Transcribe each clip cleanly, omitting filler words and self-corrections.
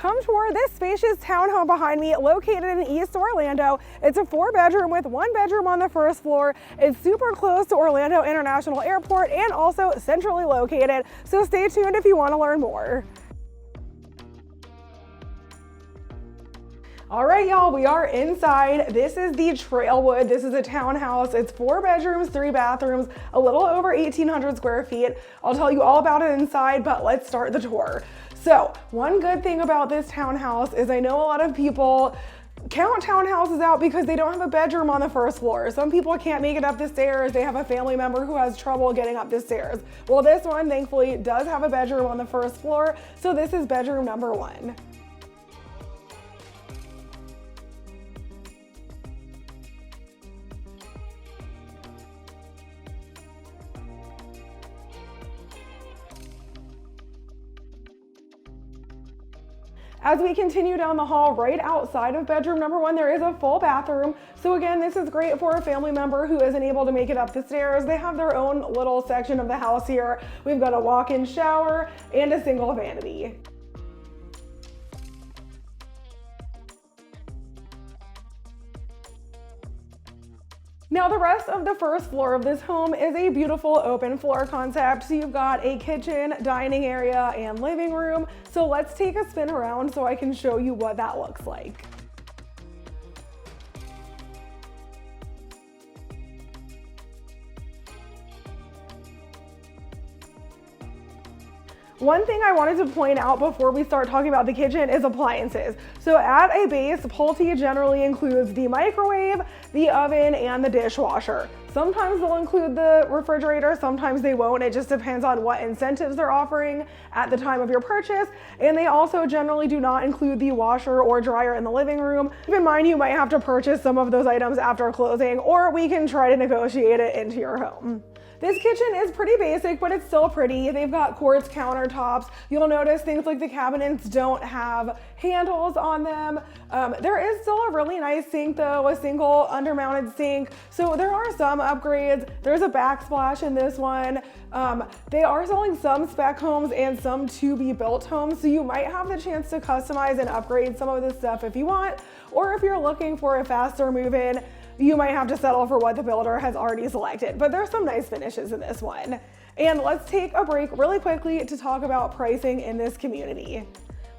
Come tour this spacious townhome behind me located in East Orlando. It's a 4-bedroom with 1 bedroom on the first floor. It's super close to Orlando International Airport and also centrally located. So stay tuned if you want to learn more. All right, y'all, we are inside. This is the Trailwood. This is a townhouse. It's 4 bedrooms, 3 bathrooms, a little over 1,800 square feet. I'll tell you all about it inside, but let's start the tour. So one good thing about this townhouse is I know a lot of people count townhouses out because they don't have a bedroom on the first floor. Some people can't make it up the stairs. They have a family member who has trouble getting up the stairs. Well, this one thankfully does have a bedroom on the first floor. So this is bedroom number 1. As we continue down the hall, right outside of bedroom number 1, there is a full bathroom. So again, this is great for a family member who isn't able to make it up the stairs. They have their own little section of the house here. We've got a walk-in shower and a single vanity. Now the rest of the first floor of this home is a beautiful open floor concept. So you've got a kitchen, dining area, and living room. So let's take a spin around so I can show you what that looks like. One thing I wanted to point out before we start talking about the kitchen is appliances. So at a base, Pulte generally includes the microwave, the oven, and the dishwasher. Sometimes they'll include the refrigerator, sometimes they won't. It just depends on what incentives they're offering at the time of your purchase. And they also generally do not include the washer or dryer in the living room. Keep in mind, you might have to purchase some of those items after closing, or we can try to negotiate it into your home. This kitchen is pretty basic, but it's still pretty. They've got quartz countertops. You'll notice things like the cabinets don't have handles on them. There is still a really nice sink though, a single undermounted sink. So there are some upgrades. There's a backsplash in this one. They are selling some spec homes and some to-be-built homes. So you might have the chance to customize and upgrade some of this stuff if you want, or if you're looking for a faster move-in, you might have to settle for what the builder has already selected, but there's some nice finishes in this one. And let's take a break really quickly to talk about pricing in this community.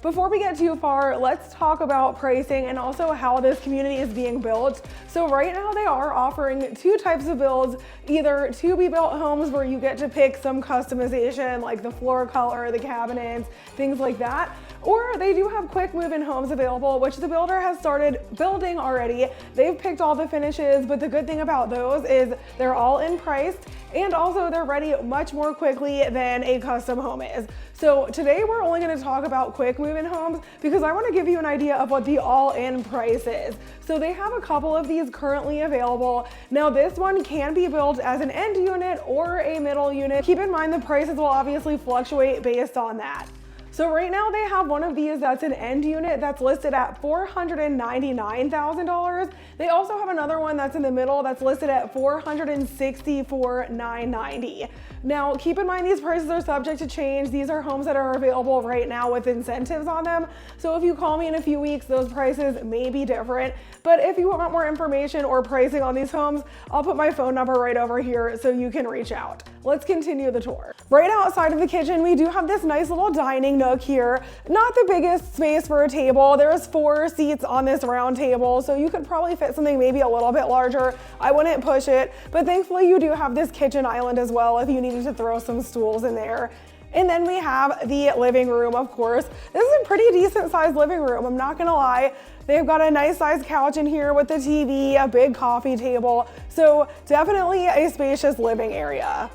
Before we get too far, let's talk about pricing and also how this community is being built. So right now they are offering 2 types of builds, either to-be-built homes where you get to pick some customization like the floor color, the cabinets, things like that, or they do have quick move-in homes available, which the builder has started building already. They've picked all the finishes, but the good thing about those is they're all in priced, and also they're ready much more quickly than a custom home is. So today we're only going to talk about quick move-in homes because I want to give you an idea of what the all-in price is. So they have a couple of these currently available. Now this one can be built as an end unit or a middle unit. Keep in mind the prices will obviously fluctuate based on that. So right now they have one of these that's an end unit that's listed at $499,000. They also have another one that's in the middle that's listed at $464,990. Now keep in mind these prices are subject to change. These are homes that are available right now with incentives on them. So if you call me in a few weeks, those prices may be different. But if you want more information or pricing on these homes, I'll put my phone number right over here so you can reach out. Let's continue the tour. Right outside of the kitchen, we do have this nice little dining nook here. Not the biggest space for a table. There's 4 seats on this round table, so you could probably fit something maybe a little bit larger. I wouldn't push it, but thankfully you do have this kitchen island as well if you needed to throw some stools in there. And then we have the living room, of course. This is a pretty decent sized living room, I'm not gonna lie. They've got a nice sized couch in here with the TV, a big coffee table. So definitely a spacious living area.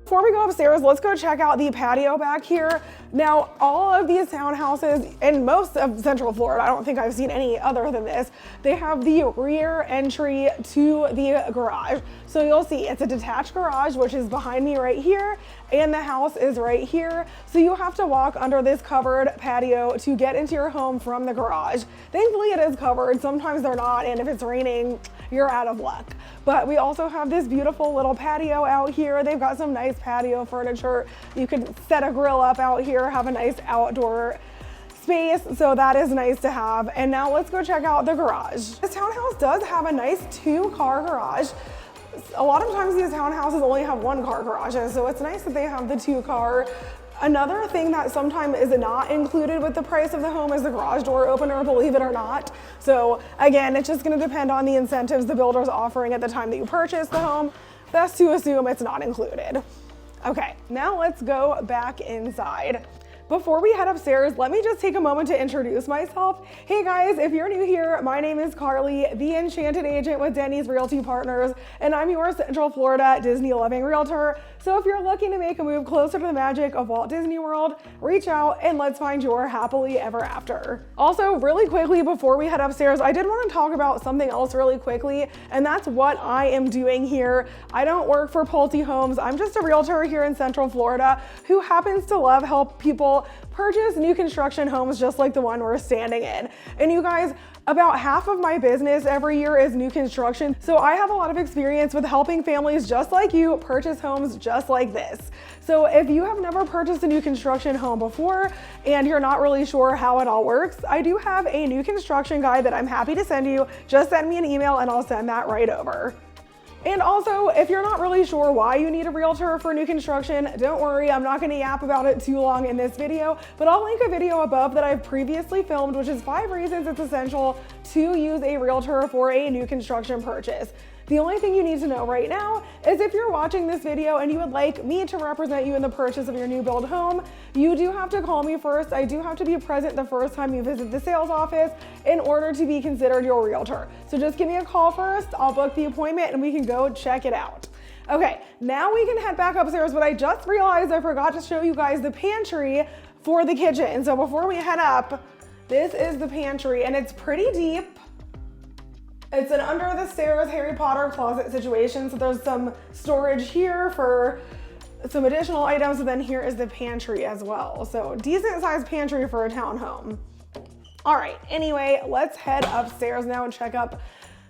Before we go upstairs, let's go check out the patio back here. Now, all of these townhouses, and most of Central Florida, I don't think I've seen any other than this, they have the rear entry to the garage. So you'll see it's a detached garage, which is behind me right here, and the house is right here. So you have to walk under this covered patio to get into your home from the garage. Thankfully it is covered. Sometimes they're not, and if it's raining, you're out of luck. But we also have this beautiful little patio out here. They've got some nice patio furniture. You could set a grill up out here, have a nice outdoor space, so that is nice to have. And now let's go check out the garage. This townhouse does have a nice 2-car garage. A lot of times these townhouses only have 1-car garages, so it's nice that they have the 2-car. Another thing that sometimes is not included with the price of the home is the garage door opener, believe it or not. So again, it's just gonna depend on the incentives the builder's offering at the time that you purchase the home. Best to assume it's not included. Okay, now let's go back inside. Before we head upstairs, let me just take a moment to introduce myself. Hey guys, if you're new here, my name is Carly, the Enchanted Agent with Denny's Realty Partners, and I'm your Central Florida Disney loving realtor. So if you're looking to make a move closer to the magic of Walt Disney World, reach out and let's find your happily ever after. Also, really quickly before we head upstairs, I did want to talk about something else really quickly, and that's what I am doing here. I don't work for Pulte Homes. I'm just a realtor here in Central Florida who happens to love help people purchase new construction homes just like the one we're standing in. And you guys, about half of my business every year is new construction. So I have a lot of experience with helping families just like you purchase homes just like this. So if you have never purchased a new construction home before and you're not really sure how it all works, I do have a new construction guide that I'm happy to send you. Just send me an email and I'll send that right over. And also, if you're not really sure why you need a realtor for new construction, don't worry, I'm not gonna yap about it too long in this video, but I'll link a video above that I've previously filmed, which is 5 reasons it's essential to use a realtor for a new construction purchase. The only thing you need to know right now is if you're watching this video and you would like me to represent you in the purchase of your new build home, you do have to call me first. I do have to be present the first time you visit the sales office in order to be considered your realtor. So just give me a call first, I'll book the appointment and we can go check it out. Okay, now we can head back upstairs, but I just realized I forgot to show you guys the pantry for the kitchen. So before we head up, this is the pantry and it's pretty deep. It's an under the stairs Harry Potter closet situation. So there's some storage here for some additional items. And then here is the pantry as well. So decent sized pantry for a townhome. All right, anyway, let's head upstairs now and check out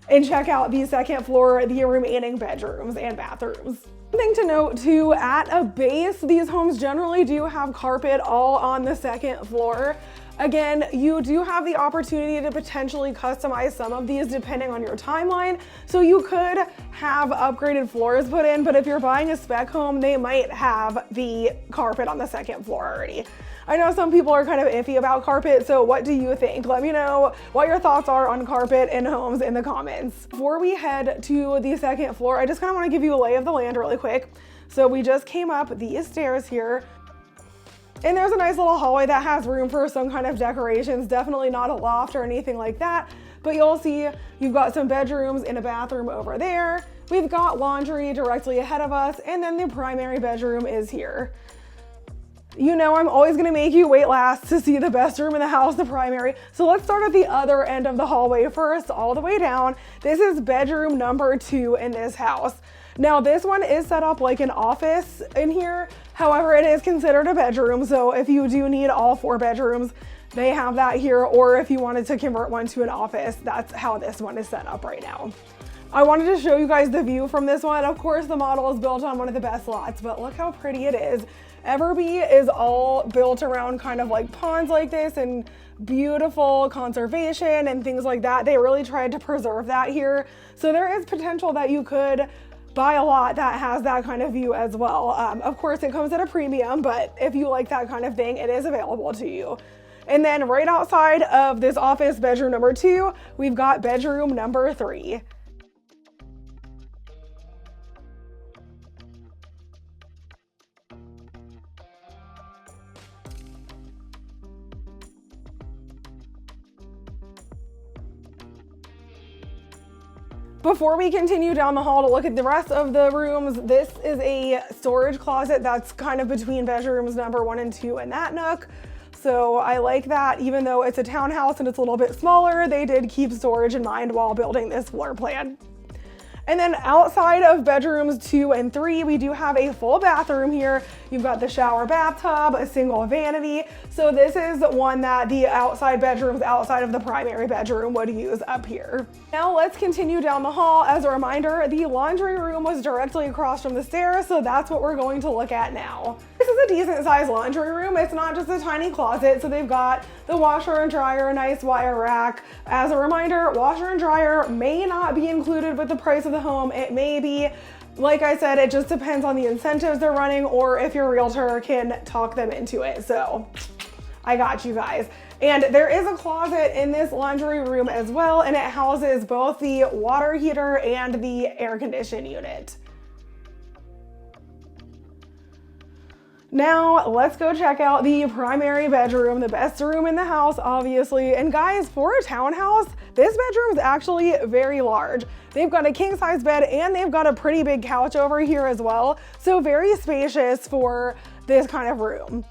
the second floor, the remaining bedrooms and bathrooms. Something to note too, at a base, these homes generally do have carpet all on the second floor. Again, you do have the opportunity to potentially customize some of these depending on your timeline. So you could have upgraded floors put in, but if you're buying a spec home, they might have the carpet on the second floor already. I know some people are kind of iffy about carpet, so what do you think? Let me know what your thoughts are on carpet in homes in the comments. Before we head to the second floor, I just kind of want to give you a lay of the land really quick. So we just came up these stairs here. And there's a nice little hallway that has room for some kind of decorations, definitely not a loft or anything like that, but you'll see you've got some bedrooms and a bathroom over there. We've got laundry directly ahead of us, and then the primary bedroom is here. You know I'm always gonna make you wait last to see the best room in the house, the primary. So let's start at the other end of the hallway first, all the way down. This is bedroom number 2 in this house. Now this one is set up like an office in here. However, it is considered a bedroom. So if you do need all 4 bedrooms, they have that here. Or if you wanted to convert one to an office, that's how this one is set up right now. I wanted to show you guys the view from this one. Of course, the model is built on one of the best lots, but look how pretty it is. Everbe is all built around kind of like ponds like this and beautiful conservation and things like that. They really tried to preserve that here. So there is potential that you could buy a lot that has that kind of view as well. Of course, it comes at a premium, but if you like that kind of thing, it is available to you. And then right outside of this office, bedroom number 2, we've got bedroom number 3. Before we continue down the hall to look at the rest of the rooms, this is a storage closet that's kind of between bedrooms number 1 and 2 in that nook. So I like that. Even though it's a townhouse and it's a little bit smaller, they did keep storage in mind while building this floor plan. And then outside of bedrooms 2 and 3, we do have a full bathroom here. You've got the shower bathtub, a single vanity. So this is one that the outside bedrooms outside of the primary bedroom would use up here. Now let's continue down the hall. As a reminder, the laundry room was directly across from the stairs, so that's what we're going to look at now. This is a decent sized laundry room. It's not just a tiny closet, so they've got the washer and dryer, a nice wire rack. As a reminder, washer and dryer may not be included with the price of the home. It may be. Like I said, it just depends on the incentives they're running or if your realtor can talk them into it. So I got you guys. And there is a closet in this laundry room as well, and it houses both the water heater and the air conditioning unit. Now let's go check out the primary bedroom, the best room in the house, obviously. And guys, for a townhouse, this bedroom is actually very large. They've got a king size bed and they've got a pretty big couch over here as well. So very spacious for this kind of room.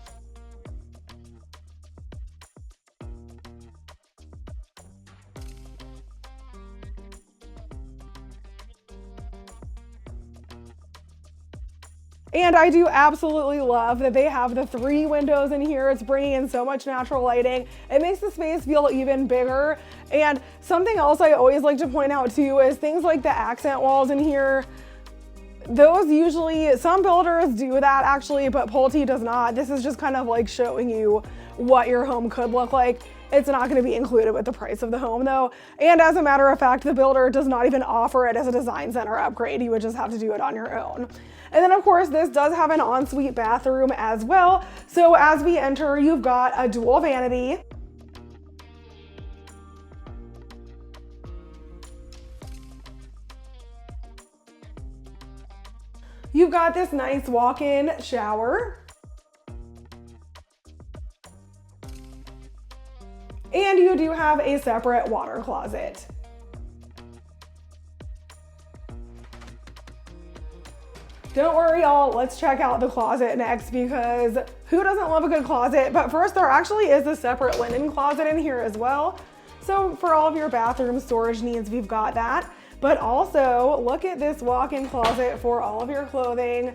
And I do absolutely love that they have the 3 windows in here. It's bringing in so much natural lighting. It makes the space feel even bigger. And something else I always like to point out too is things like the accent walls in here. Those usually, some builders do that actually, but Pulte does not. This is just kind of like showing you what your home could look like. It's not going to be included with the price of the home though. And as a matter of fact, the builder does not even offer it as a design center upgrade. You would just have to do it on your own. And then of course, this does have an ensuite bathroom as well. So as we enter, you've got a dual vanity. You've got this nice walk-in shower. And you do have a separate water closet. Don't worry y'all, let's check out the closet next because who doesn't love a good closet? But first, there actually is a separate linen closet in here as well. So for all of your bathroom storage needs, we've got that. But also look at this walk-in closet for all of your clothing.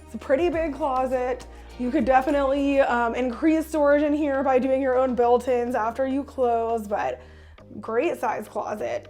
It's a pretty big closet. You could definitely increase storage in here by doing your own built-ins after you close, but great size closet.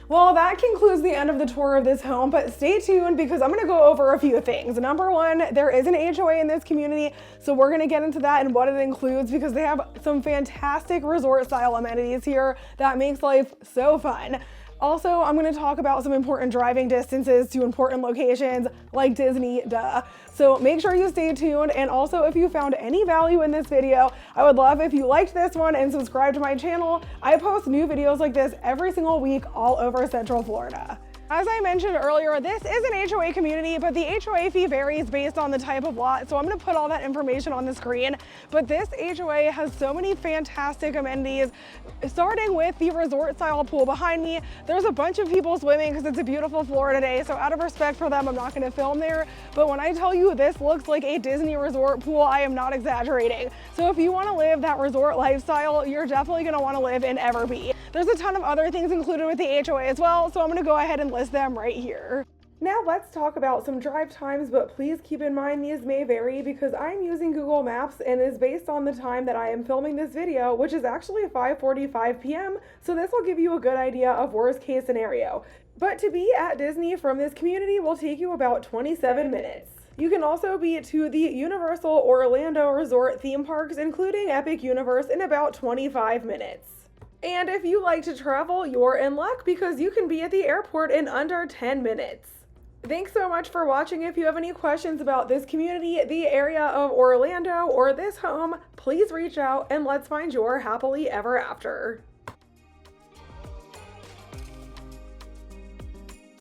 Well, that concludes the end of the tour of this home, but stay tuned because I'm gonna go over a few things. Number one, there is an HOA in this community, so we're gonna get into that and what it includes because they have some fantastic resort style amenities here that makes life so fun. Also, I'm going to talk about some important driving distances to important locations like Disney, duh. So make sure you stay tuned. And also, if you found any value in this video, I would love if you liked this one and subscribe to my channel. I post new videos like this every single week all over Central Florida. As I mentioned earlier, this is an HOA community, but the HOA fee varies based on the type of lot. So I'm gonna put all that information on the screen. But this HOA has so many fantastic amenities, starting with the resort style pool behind me. There's a bunch of people swimming because it's a beautiful Florida day. So out of respect for them, I'm not gonna film there. But when I tell you this looks like a Disney resort pool, I am not exaggerating. So if you wanna live that resort lifestyle, you're definitely gonna wanna live in Everbe. There's a ton of other things included with the HOA as well. So I'm gonna go ahead and list them right here. Now let's talk about some drive times, but please keep in mind these may vary because I'm using Google Maps and is based on the time that I am filming this video, which is actually 5:45 p.m. So this will give you a good idea of worst case scenario. But to be at Disney from this community will take you about 27 minutes. You can also be to the Universal Orlando Resort theme parks, including Epic Universe, in about 25 minutes. And if you like to travel, you're in luck because you can be at the airport in under 10 minutes. Thanks so much for watching. If you have any questions about this community, the area of Orlando, or this home, please reach out and let's find your happily ever after.